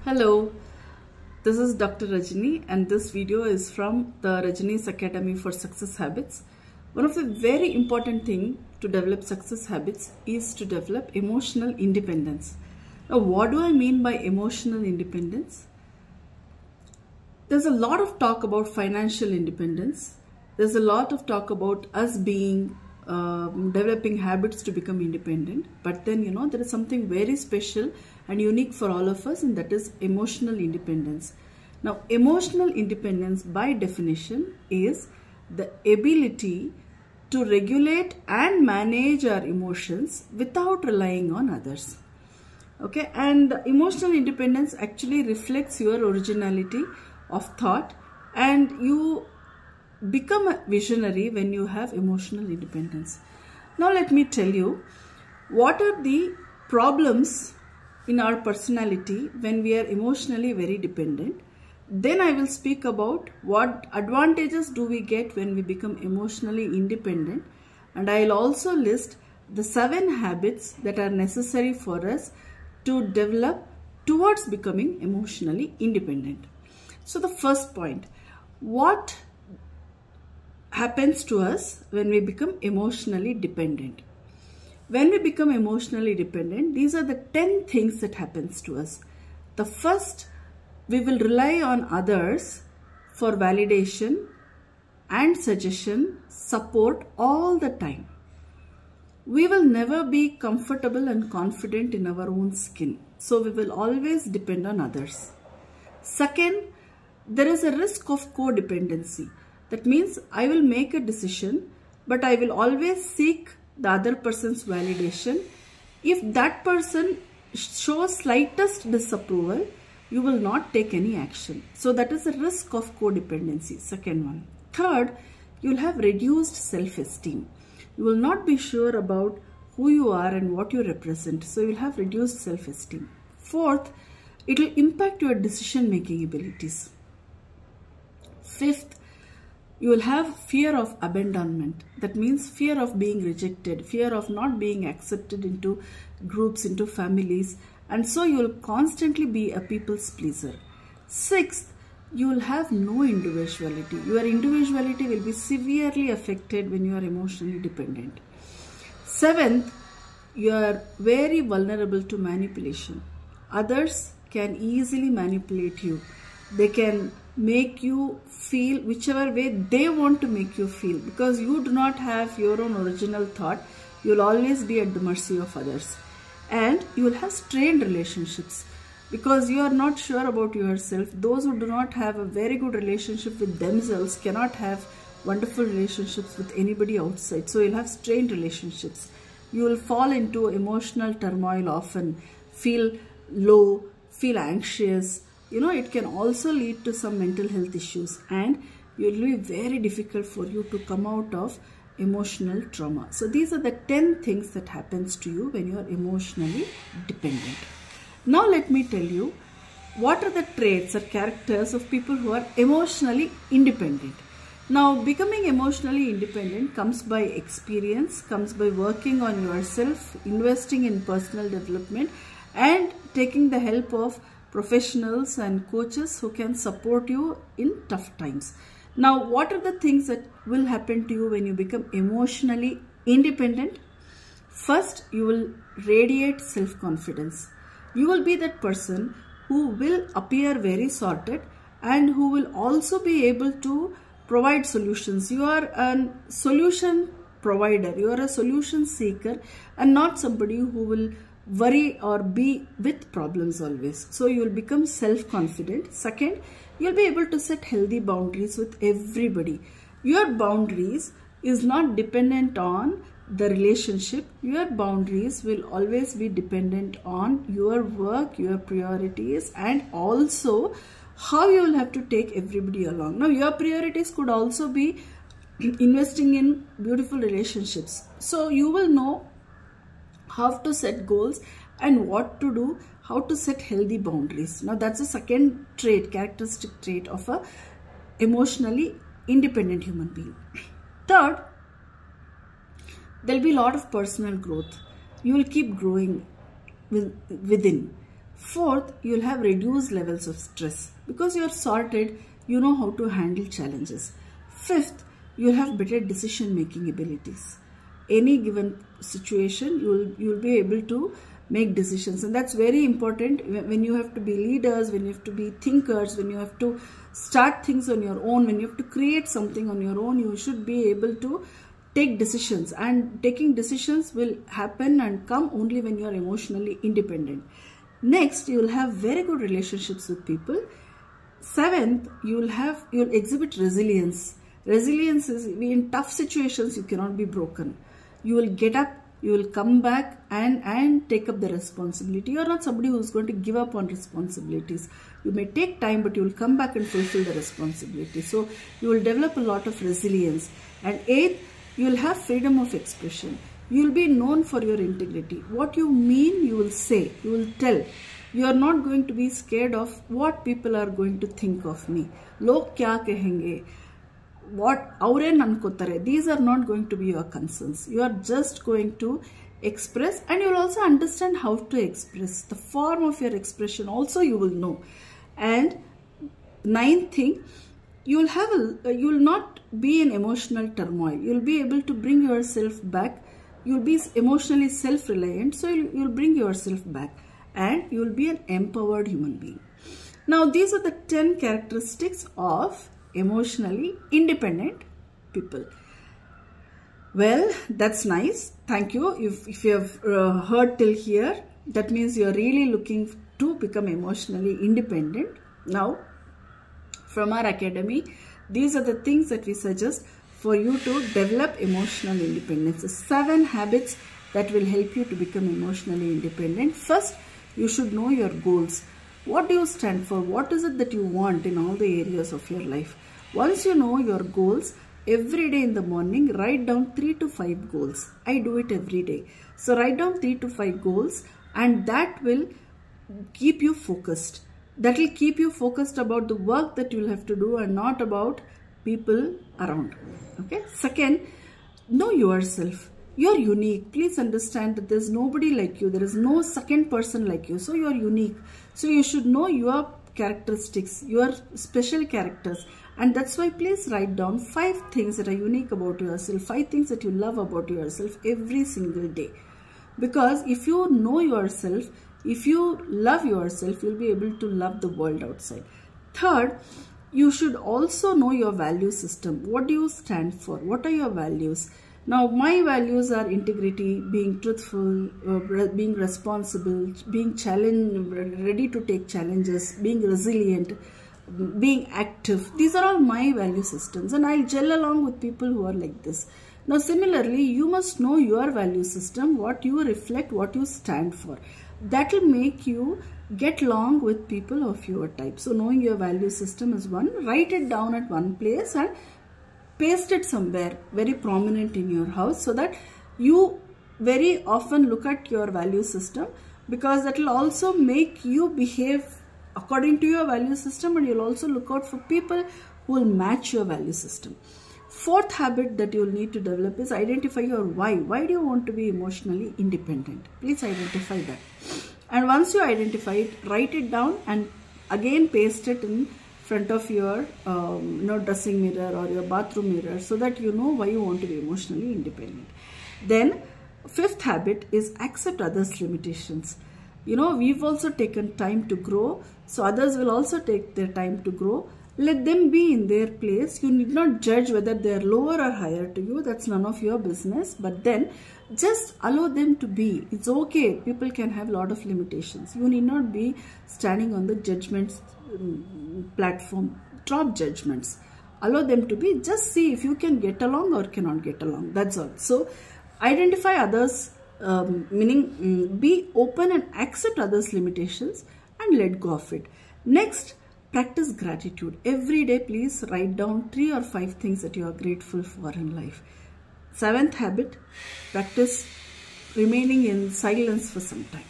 Hello, this is Dr. Rajani and this video is from the Rajani's Academy for Success Habits. One of the very important things to develop success habits is to develop emotional independence. Now, what do I mean by emotional independence? There's a lot of talk about financial independence. There's a lot of talk about us being developing habits to become independent, but then there is something very special and unique for all of us, and that is emotional independence. Now, emotional independence by definition is the ability to regulate and manage our emotions without relying on others. Okay, and emotional independence actually reflects your originality of thought, and you become a visionary when you have emotional independence. Now let me tell you what are the problems in our personality when we are emotionally very dependent. Then I will speak about what advantages do we get when we become emotionally independent, and I will also list the 7 habits that are necessary for us to develop towards becoming emotionally independent. So the first point, what happens to us when we become emotionally dependent? When we become emotionally dependent, these are the 10 things that happens to us. The first, we will rely on others for validation and suggestion, support all the time. We will never be comfortable and confident in our own skin. So we will always depend on others. Second, there is a risk of codependency. That means I will make a decision, but I will always seek the other person's validation. If that person shows slightest disapproval, you will not take any action. So that is a risk of codependency, second one. Third, you will have reduced self-esteem. You will not be sure about who you are and what you represent. So you will have reduced self-esteem. Fourth, it will impact your decision-making abilities. Fifth, you will have fear of abandonment. That means fear of being rejected, fear of not being accepted into groups, into families, and so you will constantly be a people's pleaser. Sixth, you will have no individuality. Your individuality will be severely affected when you are emotionally dependent. Seventh, you are very vulnerable to manipulation. Others can easily manipulate you. They can make you feel whichever way they want to make you feel, because you do not have your own original thought. You will always be at the mercy of others, and you will have strained relationships because you are not sure about yourself. Those who do not have a very good relationship with themselves cannot have wonderful relationships with anybody outside. So you'll have strained relationships. You will fall into emotional turmoil often, feel low, feel anxious. It can also lead to some mental health issues, and it will be very difficult for you to come out of emotional trauma. So these are the 10 things that happens to you when you are emotionally dependent. Now let me tell you what are the traits or characters of people who are emotionally independent. Now, becoming emotionally independent comes by experience, comes by working on yourself, investing in personal development, and taking the help of professionals and coaches who can support you in tough times. Now, what are the things that will happen to you when you become emotionally independent? First, you will radiate self-confidence. You will be that person who will appear very sorted and who will also be able to provide solutions. You are a solution provider. You are a solution seeker and not somebody who will worry or be with problems always. So you will become self-confident. Second, you'll be able to set healthy boundaries with everybody. Your boundaries is not dependent on the relationship. Your boundaries will always be dependent on your work, your priorities, and also how you will have to take everybody along. Now, your priorities could also be investing in beautiful relationships. So you will know how to set goals and what to do, how to set healthy boundaries. Now that's the second trait, characteristic trait of a emotionally independent human being. Third, there will be a lot of personal growth. You will keep growing within. Fourth, you'll have reduced levels of stress because you're sorted, you know how to handle challenges. Fifth, you'll have better decision making abilities. Any given situation, you'll be able to make decisions, and that's very important when you have to be leaders, when you have to be thinkers, when you have to start things on your own, when you have to create something on your own. You should be able to take decisions, and taking decisions will happen and come only when you are emotionally independent. Next, you will have very good relationships with people. Seventh, you'll exhibit resilience. Resilience is in tough situations you cannot be broken. You will get up, you will come back and take up the responsibility. You are not somebody who is going to give up on responsibilities. You may take time, but you will come back and fulfill the responsibility. So you will develop a lot of resilience. And eighth, you will have freedom of expression. You will be known for your integrity. What you mean, you will say, you will tell. You are not going to be scared of what people are going to think of me. Log kya kahenge? What aure nankotare? These are not going to be your concerns. You are just going to express, and you will also understand how to express. The form of your expression also you will know. And ninth thing, you will not be in emotional turmoil. You will be able to bring yourself back. You will be emotionally self-reliant, so you will bring yourself back, and you will be an empowered human being. Now, these are the 10 characteristics of emotionally independent people. Well, that's nice. Thank you. If you have heard till here, that means you are really looking to become emotionally independent. Now, from our academy, these are the things that we suggest for you to develop emotional independence. The 7 habits that will help you to become emotionally independent. First, you should know your goals. What do you stand for? What is it that you want in all the areas of your life? Once you know your goals, every day in the morning, write down 3 to 5 goals. I do it every day. So write down 3 to 5 goals, and that will keep you focused. That will keep you focused about the work that you will have to do and not about people around. Okay. Second, know yourself. You are unique. Please understand that there is nobody like you. There is no second person like you. So you are unique. So you should know your characteristics, your special characters. And that's why please write down 5 things that are unique about yourself, 5 things that you love about yourself every single day. Because if you know yourself, if you love yourself, you'll be able to love the world outside. Third, you should also know your value system. What do you stand for? What are your values? Now, my values are integrity, being truthful, being responsible, being ready to take challenges, being resilient, being active. These are all my value systems, and I'll gel along with people who are like this. Now, similarly, you must know your value system, what you reflect, what you stand for. That will make you get along with people of your type. So, knowing your value system is one. Write it down at one place and paste it somewhere very prominent in your house, so that you very often look at your value system, because that will also make you behave according to your value system, and you'll also look out for people who will match your value system. Fourth habit that you'll need to develop is identify your why. Why do you want to be emotionally independent? Please identify that. And once you identify it, write it down and again paste it in front of your dressing mirror or your bathroom mirror, so that you know why you want to be emotionally independent. Then, fifth habit is accept others' limitations. You know, we've also taken time to grow, so others will also take their time to grow. Let them be in their place. You need not judge whether they are lower or higher to you. That's none of your business. But then just allow them to be. It's okay. People can have a lot of limitations. You need not be standing on the judgments platform. Drop judgments. Allow them to be. Just see if you can get along or cannot get along. That's all. So identify others, meaning be open and accept others' limitations and let go of it. Next, practice gratitude. Every day, please write down 3 or 5 things that you are grateful for in life. Seventh habit, practice remaining in silence for some time.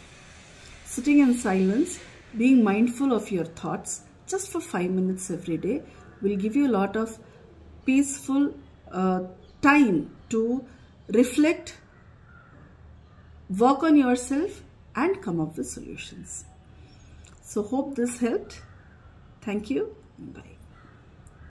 Sitting in silence, being mindful of your thoughts just for 5 minutes every day will give you a lot of peaceful time to reflect, work on yourself and come up with solutions. So hope this helped. Thank you. Bye.